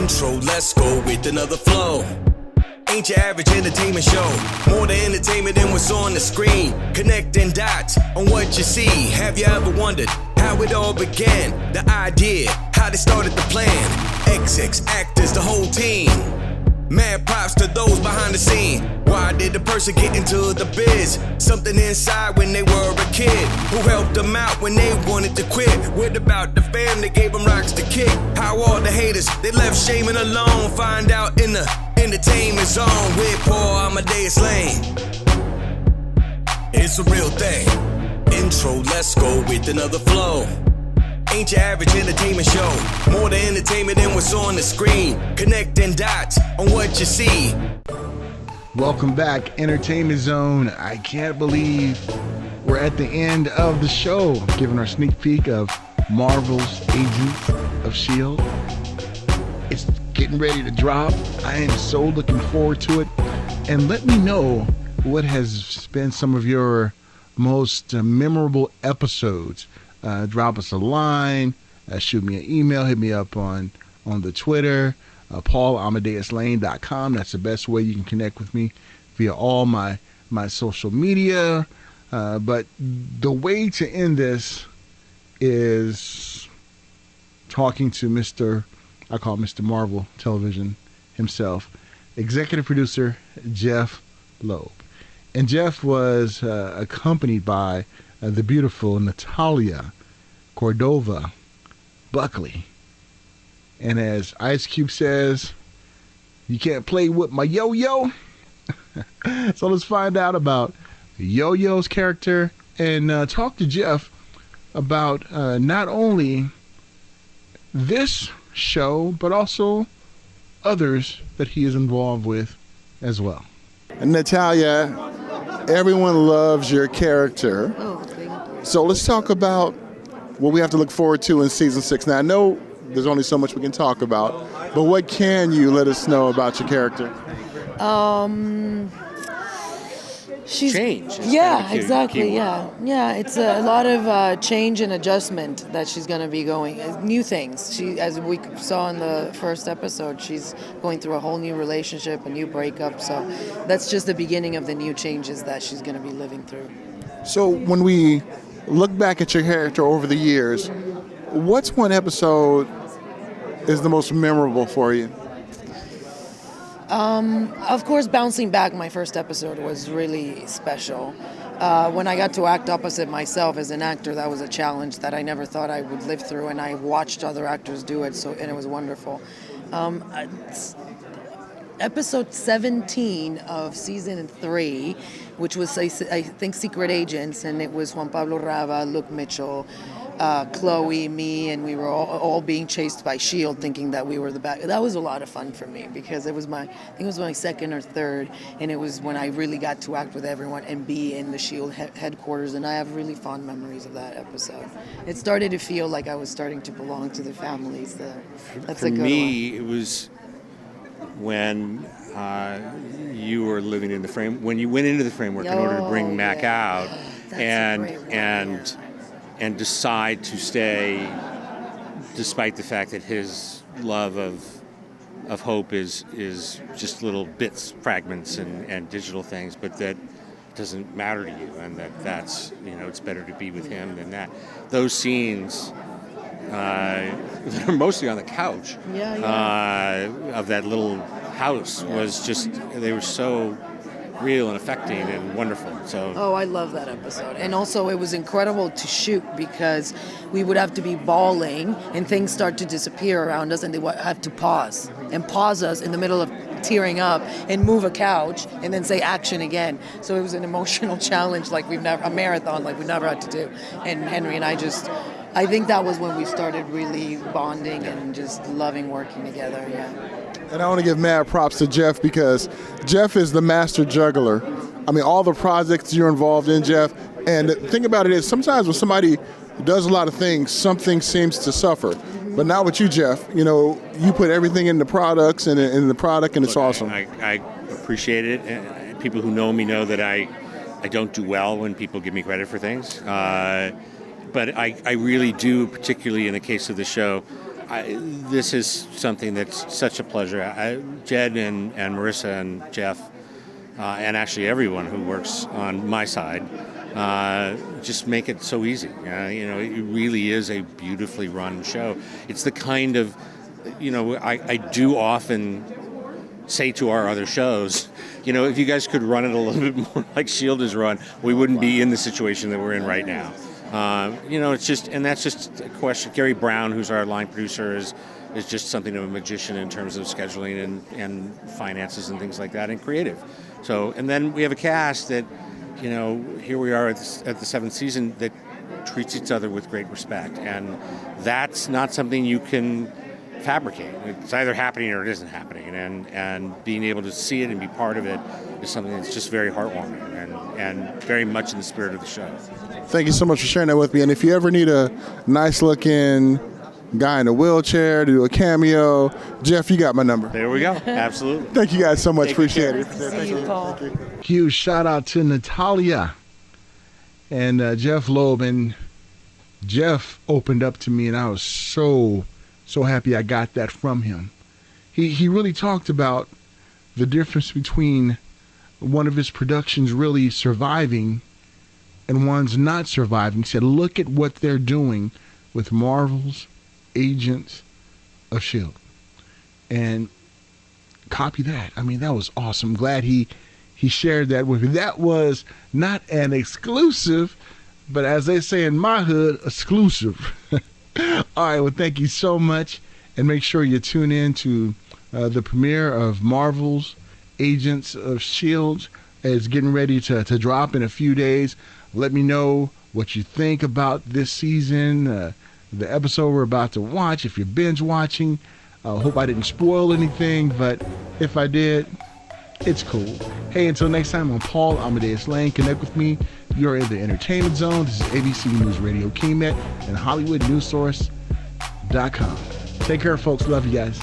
Intro, let's go with another flow. Ain't your average entertainment show. More than entertainment than what's on the screen. Connecting dots on what you see. Have you ever wondered how it all began? The idea, how they started the plan. Execs, actors, the whole team. Mad props to those behind the scene. Why did the person get into the biz? Something inside when they were a kid. Who helped them out when they wanted to quit? What about the fam that gave them rocks to kick? How all the haters, they left shaming alone. Find out in the entertainment zone with Paul Amadeus Lane. It's a real thing. Intro, let's go with another flow. Ain't your average entertainment show. More than entertainment than what's on the screen. Connecting dots on what you see. Welcome back, Entertainment Zone. I can't believe we're at the end of the show, giving our sneak peek of Marvel's Agents of S.H.I.E.L.D. It's getting ready to drop. I am so looking forward to it. And let me know what has been some of your most memorable episodes. Drop us a line, shoot me an email, hit me up on the Twitter, paulamadeouslane.com. That's the best way you can connect with me via all my social media. But the way to end this is talking to I call Mr. Marvel Television himself, executive producer Jeph Loeb. And Jeph was accompanied by the beautiful Natalia Cordova-Buckley. And as Ice Cube says, you can't play with my yo-yo. So let's find out about Yo-Yo's character and talk to Jeph about not only this show, but also others that he is involved with as well. Natalia, everyone loves your character. Oh, thank you. So let's talk about what we have to look forward to in season 6. Now, I know there's only so much we can talk about, but what can you let us know about your character? She's change. Yeah, exactly. Yeah. It's a lot of change and adjustment that she's going to be going. New things. She, as we saw in the first episode, she's going through a whole new relationship, a new breakup. So that's just the beginning of the new changes that she's going to be living through. So when we look back at your character over the years, what's one episode is the most memorable for you? Of course, bouncing back, my first episode was really special. When I got to act opposite myself as an actor, that was a challenge that I never thought I would live through, and I watched other actors do it, and it was wonderful. Episode 17 of season 3, which was, I think, Secret Agents, and it was Juan Pablo Raba, Luke Mitchell, Chloe, me, and we were all being chased by S.H.I.E.L.D. thinking that we were the bad. That was a lot of fun for me because I think it was my second or third, and it was when I really got to act with everyone and be in the S.H.I.E.L.D. headquarters, and I have really fond memories of that episode. It started to feel like I was starting to belong to the families. That's a good one. For me, it was when you were living in the frame, when you went into the framework in order to bring Mac out, and decide to stay, despite the fact that his love of hope is just little bits, fragments, and digital things, but that doesn't matter to you, and that's it's better to be with him than that. Those scenes. They're mostly on the couch of that little house was just, they were so real and affecting and wonderful. So I love that episode. And also it was incredible to shoot because we would have to be bawling and things start to disappear around us, and they would have to pause us in the middle of tearing up and move a couch and then say action again. So it was an emotional challenge a marathon like we've never had to do. And Henry and I think that was when we started really bonding and just loving working together, And I want to give mad props to Jeph because Jeph is the master juggler. I mean, all the projects you're involved in, Jeph. And the thing about it is sometimes when somebody does a lot of things, something seems to suffer. But not with you, Jeph. You put everything in the products and in the product, and it's awesome. I appreciate it. And people who know me know that I don't do well when people give me credit for things. But I really do, particularly in the case of the show, this is something that's such a pleasure. Jed and Marissa and Jeph, and actually everyone who works on my side, just make it so easy. It really is a beautifully run show. It's the kind of, I do often say to our other shows, if you guys could run it a little bit more like S.H.I.E.L.D. is run, we wouldn't be in the situation that we're in right now. It's just, and that's just a question. Gary Brown, who's our line producer, is just something of a magician in terms of scheduling and finances and things like that, and creative. So, and then we have a cast that, here we are at the seventh season, that treats each other with great respect, and that's not something you can fabricate. It's either happening or it isn't happening, and being able to see it and be part of it is something that's just very heartwarming and very much in the spirit of the show. Thank you so much for sharing that with me. And if you ever need a nice-looking guy in a wheelchair to do a cameo, Jeph, you got my number. There we go. Absolutely. Thank you guys so much. Appreciate it. See you, Paul. Huge shout out to Natalia and Jeph Loeb. And Jeph opened up to me, and I was so happy I got that from him. He really talked about the difference between one of his productions really surviving and one's not surviving. He said, look at what they're doing with Marvel's Agents of S.H.I.E.L.D. And copy that. I mean, that was awesome. Glad he shared that with me. That was not an exclusive, but as they say in my hood, exclusive. All right, well, thank you so much. And make sure you tune in to the premiere of Marvel's Agents of S.H.I.E.L.D. It's getting ready to drop in a few days. Let me know what you think about this season, the episode we're about to watch, if you're binge watching. Hope I didn't spoil anything, but if I did, it's cool. Hey, until next time, I'm Paul Amadeus Lane. Connect with me. You're in the Entertainment Zone. This is ABC News Radio KMET and HollywoodNewsSource.com. Take care, folks. Love you guys.